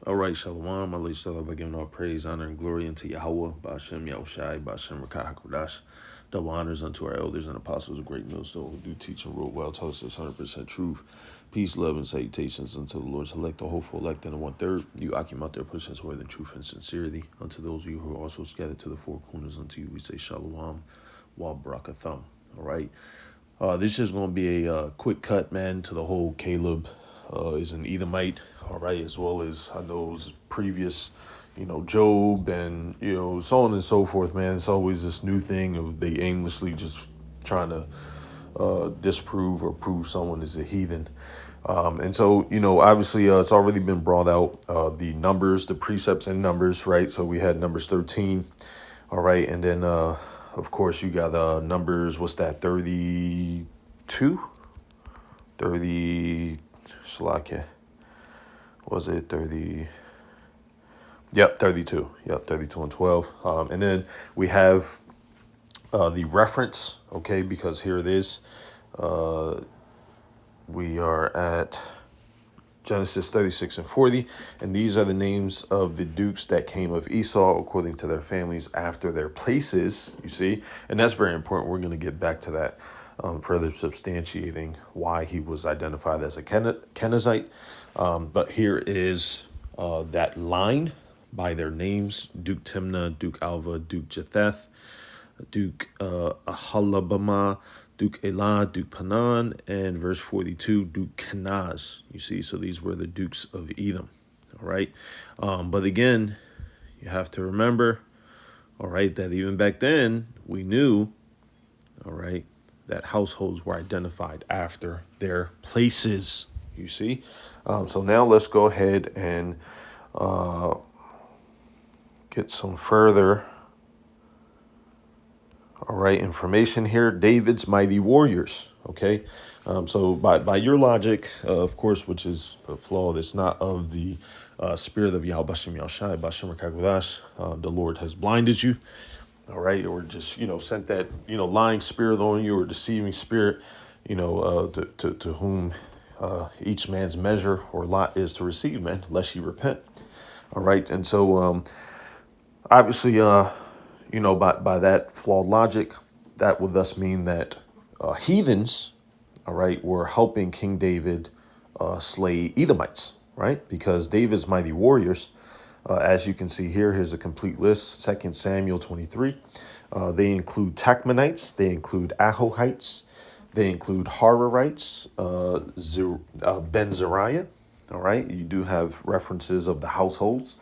All right, Shalom. I'll start off by giving all praise, honor, and glory unto Yahweh, Ba'ashem Yahushai, Ba'ashem Rakah HaKodash. Double honors unto our elders and apostles of great millstone who do teach and rule well, tell us this 100% truth. Peace, love, and salutations unto the Lord's elect, the hopeful elect, and the one-third. You Akim out there pushing us in truth and sincerity. Unto those of you who are also scattered to the four corners, unto you we say Shalom, Wa Barakatham. All right. This is going to be a quick cut, man, to the whole Caleb is an Edomite, all right, as well as I know his previous, Job and, so on and so forth, man. It's always this new thing of they aimlessly just trying to disprove or prove someone is a heathen. And so, obviously it's already been brought out, the numbers, the precepts and numbers, right? So we had numbers 13, all right, and then of course, you got numbers, what's that, 32? 30, Shalakia. Was it 30? Yep, 32. Yep, 32 and 12. And then we have the reference, okay, because here it is. We are at Genesis 36 and 40, and these are the names of the dukes that came of Esau according to their families after their places, you see, and that's very important. We're going to get back to that, further substantiating why he was identified as a Kenizzite. But here is that line by their names: Duke Timnah, Duke Alva, Duke Jetheth, Duke Ahalabama, Duke Elah, Duke Panan, and verse 42, Duke Kenaz. You see, so these were the dukes of Edom. All right. But again, you have to remember, all right, that even back then we knew, all right, that households were identified after their places. You see. So now let's go ahead and get some further, all right, information here. David's mighty warriors. Okay. So by your logic, of course, which is flawed, it's not of the spirit of Yahweh Bashem Yahushai, Bashem Rakagodash. The Lord has blinded you. All right. Or just, sent that, lying spirit on you, or deceiving spirit, to whom each man's measure or lot is to receive, man, lest ye repent. All right. And so obviously, by that flawed logic, that would thus mean that heathens, all right, were helping King David slay Edomites, right? Because David's mighty warriors, as you can see here, here's a complete list. 2 Samuel 23. They include Tachmonites, they include Ahohites, they include Hararites, Ben Zariah, all right? You do have references of the households,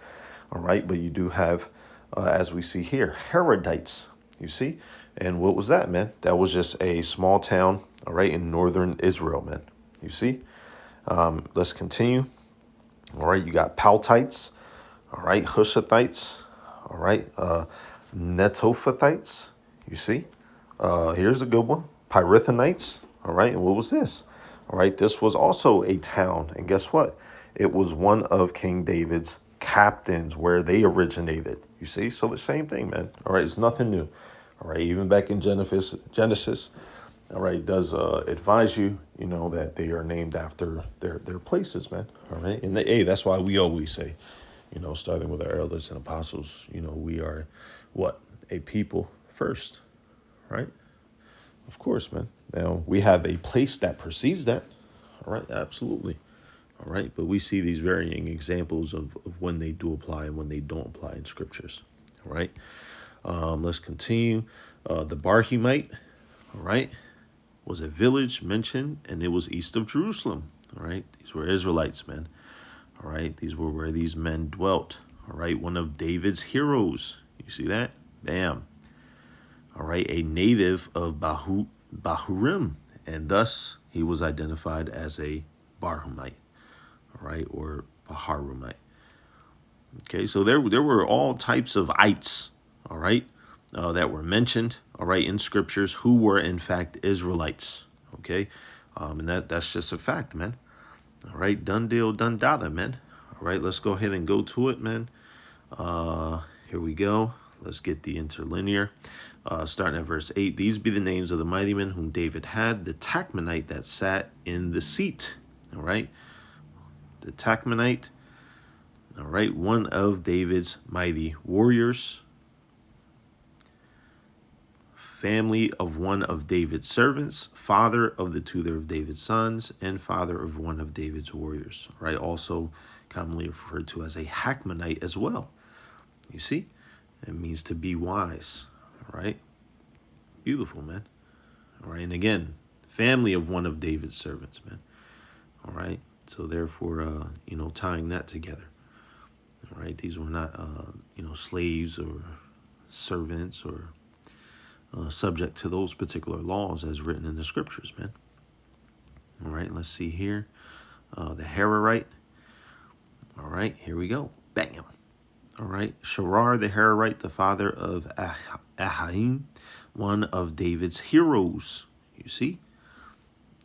all right? But you do have, as we see here, Hararites, you see? And what was that, man? That was just a small town, all right, in northern Israel, man. You see? Let's continue. All right, you got Paltites, all right, Hushathites, all right, Netophathites, you see? Here's a good one, Pyrethonites, all right, and what was this? All right, this was also a town, and guess what? It was one of King David's captains where they originated, you see? So the same thing, man, all right, it's nothing new, all right, even back in Genesis, all right, does advise you, that they are named after their places, man, all right? And hey, that's why we always say, starting with our elders and apostles, we are what? A people first, right? Of course, man. Now, we have a place that precedes that, all right? Absolutely, all right? But we see these varying examples of when they do apply and when they don't apply in scriptures, all right? Let's continue. The Barhumite, all right, was a village mentioned, and it was east of Jerusalem, all right? These were Israelites, man. All right, these were where these men dwelt. All right, one of David's heroes. You see that? Bam. All right, a native of Bahurim, and thus he was identified as a Barhumite, all right, or Baharumite. Okay, so there were all types of ites, all right, that were mentioned, all right, in scriptures who were in fact Israelites. Okay, and that's just a fact, man. All right, done deal, done data, man. All right, let's go ahead and go to it, man. Here we go. Let's get the interlinear. Starting at verse 8. These be the names of the mighty men whom David had, the Tachmonite that sat in the seat. All right, the Tachmonite. All right, one of David's mighty warriors. Family of one of David's servants, father of the two of David's sons, and father of one of David's warriors. All right, also commonly referred to as a Tachmonite as well. You see, it means to be wise. All right, beautiful, man. All right, and again, family of one of David's servants, man. All right, so therefore, tying that together. All right, these were not, slaves or servants or subject to those particular laws as written in the scriptures, man. All right, let's see here. The Hararite. All right, here we go. Bam. All right, Sharar the Hararite, the father of Ahaim, one of David's heroes. You see?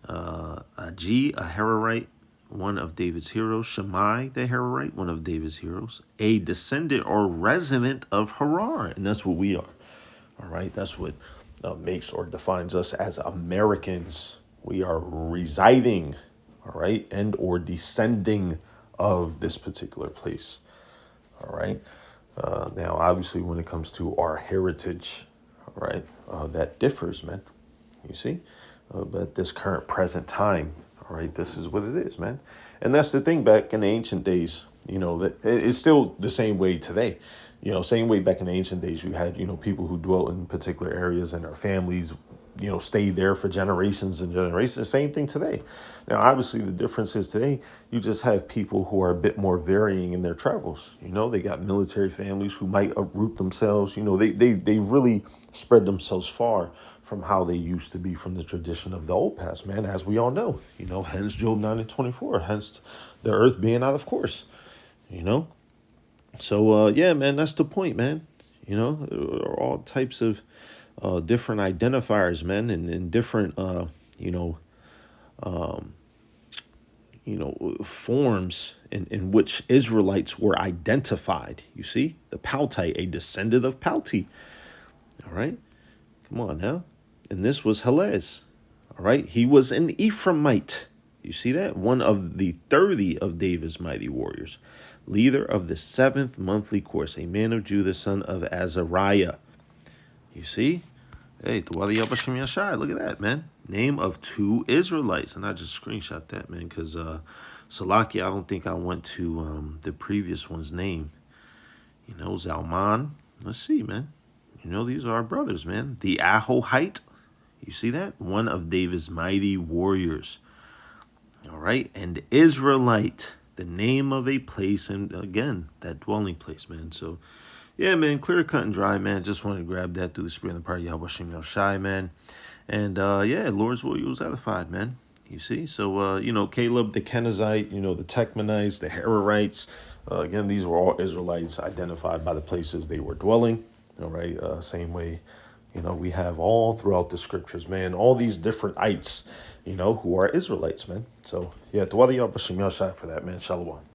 Agi, a Hararite, one of David's heroes. Shammai the Hararite, one of David's heroes. A descendant or resident of Harar. And that's what we are. All right, that's what makes or defines us as Americans. We are residing, all right, and or descending of this particular place. All right. Now, obviously, when it comes to our heritage, all right, that differs, man. You see, but at this current present time, all right, this is what it is, man. And that's the thing. Back in the ancient days, that it's still the same way today. Same way back in the ancient days, you had, people who dwelt in particular areas and their families, stayed there for generations and generations. Same thing today. Now, obviously, the difference is today, you just have people who are a bit more varying in their travels. They got military families who might uproot themselves. They really spread themselves far from how they used to be from the tradition of the old past, man, as we all know. Hence Job 9:24, hence the earth being out of course, So, yeah, man, that's the point, man. There are all types of different identifiers, man, and different, forms in which Israelites were identified. You see, the Paltite, a descendant of Palti. All right, come on now. And this was Helez. All right, he was an Ephraimite. You see that? One of the 30 of David's mighty warriors. Leader of the 7th monthly course, a man of Judah, son of Azariah. You see? Hey, look at that, man. Name of 2 Israelites. And I just screenshot that, man, because Salaki, I don't think I went to the previous one's name. Zalman. Let's see, man. These are our brothers, man. The Ahohite. You see that? One of David's mighty warriors. All right. And Israelite, the name of a place, and again, that dwelling place, man. So, yeah, man, clear, cut, and dry, man. Just wanted to grab that through the spirit and the power of Yahweh Shem Shai, man. And, Lord's will, you was edified, man. You see? So, Caleb, the Kenizzite, the Tachmonites, the Hararites. Again, these were all Israelites identified by the places they were dwelling. All right. Same way, we have all throughout the scriptures, man, all these different ites, who are Israelites, man. So, yeah, Yahweh Shem Shai for that, man. Shalom.